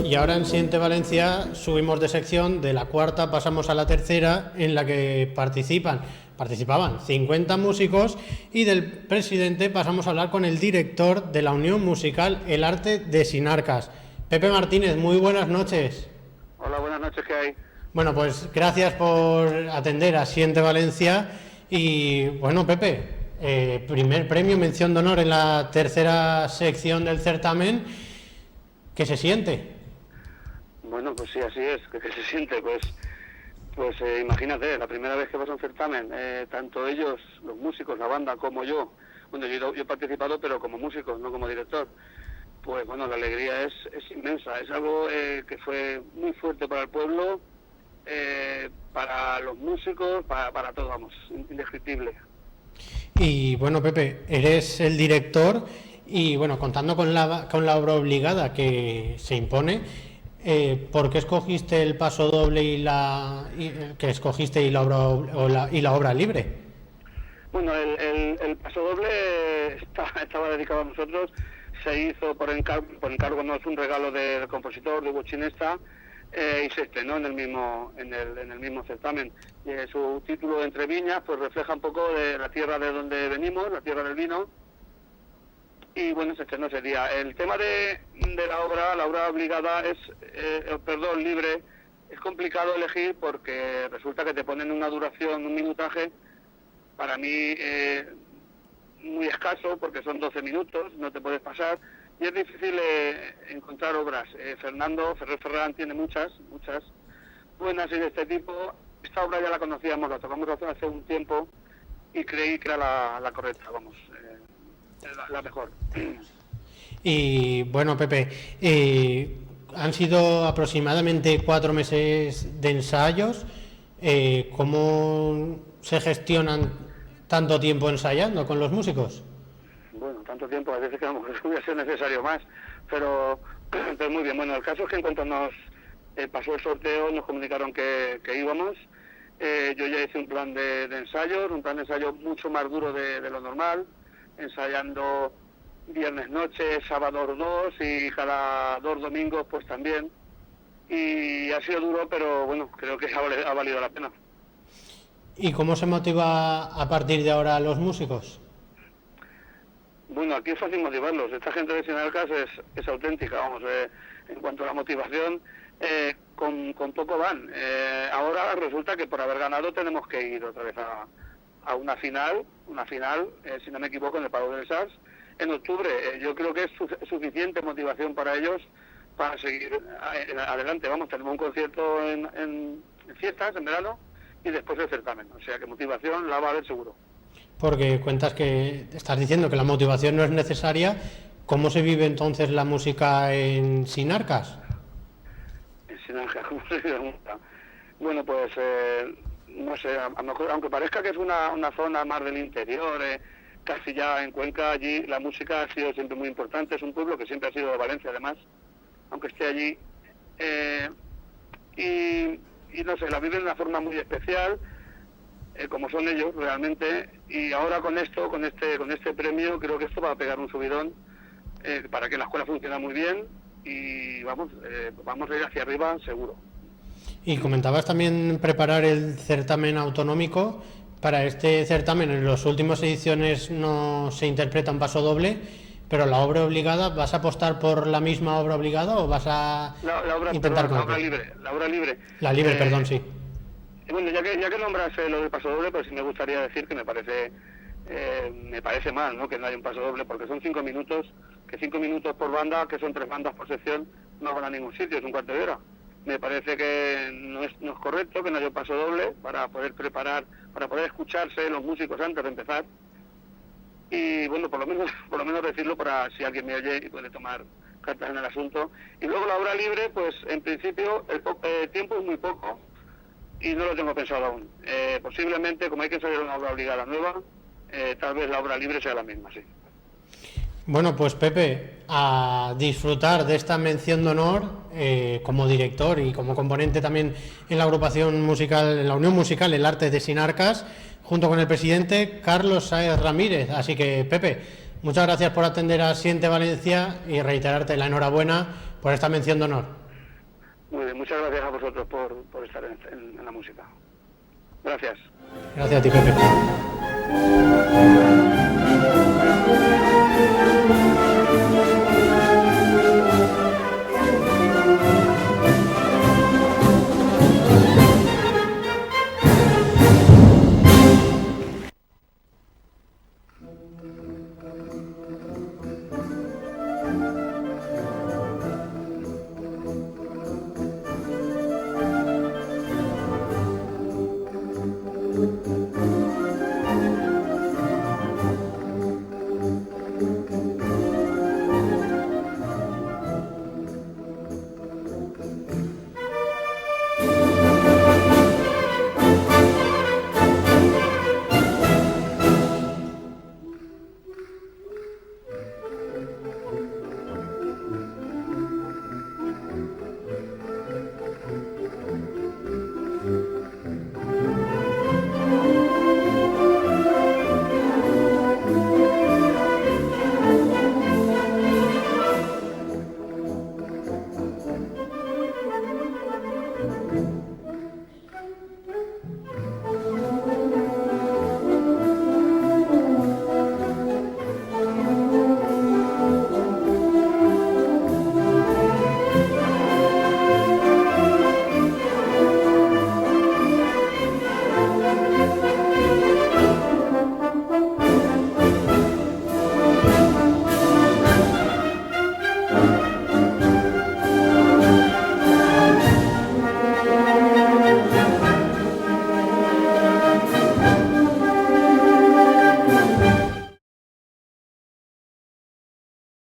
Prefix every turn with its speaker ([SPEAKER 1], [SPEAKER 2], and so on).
[SPEAKER 1] Y ahora en Siente Valencia subimos de sección, de la cuarta pasamos a la tercera, en la que participaban 50 músicos, y del presidente pasamos a hablar con el director de la Unión Musical El Arte de Sinarcas. Pepe Martínez, muy buenas noches.
[SPEAKER 2] Hola, buenas noches, ¿qué hay?
[SPEAKER 1] Bueno, pues gracias por atender a Siente Valencia. Y bueno, Pepe, primer premio, mención de honor en la tercera sección del certamen. ¿Qué se siente?
[SPEAKER 2] Bueno, pues sí, así es. ¿Qué se siente? Pues imagínate, la primera vez que vas a un certamen, tanto ellos, los músicos, la banda, como yo. Bueno, yo he participado, pero como músico, no como director. Pues bueno, la alegría es inmensa. Es algo que fue muy fuerte para el pueblo, para los músicos, para todos, vamos, indescriptible.
[SPEAKER 1] Y bueno, Pepe, eres el director y bueno, contando con la obra obligada que se impone, ¿por qué escogiste el paso doble y la obra libre?
[SPEAKER 2] Bueno, el paso doble estaba dedicado a nosotros, se hizo por encargo, no es un regalo del compositor, de Hugo Chinesta, y se estrenó en el mismo certamen. Su título, Entre Viñas, pues refleja un poco de la tierra de donde venimos, la tierra del vino, y bueno, se estrenó ese día. El tema de la obra obligada libre, es complicado elegir porque resulta que te ponen una duración, un minutaje, para mí muy escaso, porque son 12 minutos, no te puedes pasar, y es difícil encontrar obras. Ferrer Ferran tiene muchas buenas y de este tipo. Esta obra ya la conocíamos, la tocamos hace un tiempo y creí que era la correcta, vamos, la mejor.
[SPEAKER 1] Y bueno, Pepe, han sido aproximadamente 4 meses de ensayos. ¿Cómo se gestionan tanto tiempo ensayando con los músicos?
[SPEAKER 2] Bueno, tanto tiempo, a veces que a lo mejor hubiera sido necesario más, pero muy bien. Bueno, el caso es que en cuanto nos pasó el sorteo, nos comunicaron que íbamos. Yo ya hice un plan de ensayo mucho más duro de lo normal, ensayando viernes noche, sábados 2 y cada 2 domingos pues también. Y ha sido duro, pero bueno, creo que ha valido la pena.
[SPEAKER 1] ¿Y cómo se motiva a partir de ahora a los músicos?
[SPEAKER 2] Bueno, aquí es fácil motivarlos. Esta gente de Sinarcas es auténtica, vamos. En cuanto a la motivación, con poco van. Ahora resulta que por haber ganado tenemos que ir otra vez a una final, si no me equivoco, en el Palau del Sars, en octubre. Yo creo que es suficiente motivación para ellos para seguir adelante. Vamos, tenemos un concierto en fiestas, en verano, y después el certamen. O sea que motivación la va a haber seguro.
[SPEAKER 1] Porque estás diciendo que la motivación no es necesaria. ¿Cómo se vive entonces la música en Sinarcas?
[SPEAKER 2] En Sinarcas, ¿cómo se vive la música? Bueno, pues no sé, a lo mejor, aunque parezca que es una zona más del interior, casi ya en Cuenca, allí la música ha sido siempre muy importante. Es un pueblo que siempre ha sido de Valencia, además, aunque esté allí. Y no sé, la viven de una forma muy especial, como son ellos realmente. Y ahora con este premio, creo que esto va a pegar un subidón para que la escuela funcione muy bien y vamos a ir hacia arriba seguro.
[SPEAKER 1] Y comentabas también preparar el certamen autonómico. Para este certamen, en las últimas ediciones no se interpreta un paso doble, pero la obra obligada, ¿vas a apostar por la misma obra obligada o vas a
[SPEAKER 2] la obra libre?
[SPEAKER 1] La libre, perdón, sí.
[SPEAKER 2] Bueno, ya que nombras lo del paso doble, pues sí me gustaría decir que me parece mal, ¿no?, que no haya un paso doble, porque son 5 minutos, que 5 minutos por banda, que son 3 bandas por sección, no van a ningún sitio, es un cuarto de hora. Me parece que no es correcto que no haya un paso doble para poder preparar, para poder escucharse los músicos antes de empezar. Y bueno, por lo menos decirlo para si alguien me oye y puede tomar cartas en el asunto. Y luego la obra libre, pues en principio el tiempo es muy poco y no lo tengo pensado aún. Posiblemente, como hay que ensayar una obra obligada nueva, tal vez la obra libre sea la misma, sí.
[SPEAKER 1] Bueno, pues Pepe, a disfrutar de esta mención de honor como director y como componente también en la agrupación musical, en la Unión Musical El Arte de Sinarcas, junto con el presidente Carlos Sáez Ramírez. Así que, Pepe, muchas gracias por atender a Siente Valencia y reiterarte la enhorabuena por esta mención de honor.
[SPEAKER 2] Muy bien, muchas gracias a vosotros por estar en la música. Gracias.
[SPEAKER 1] Gracias a ti, Pepe.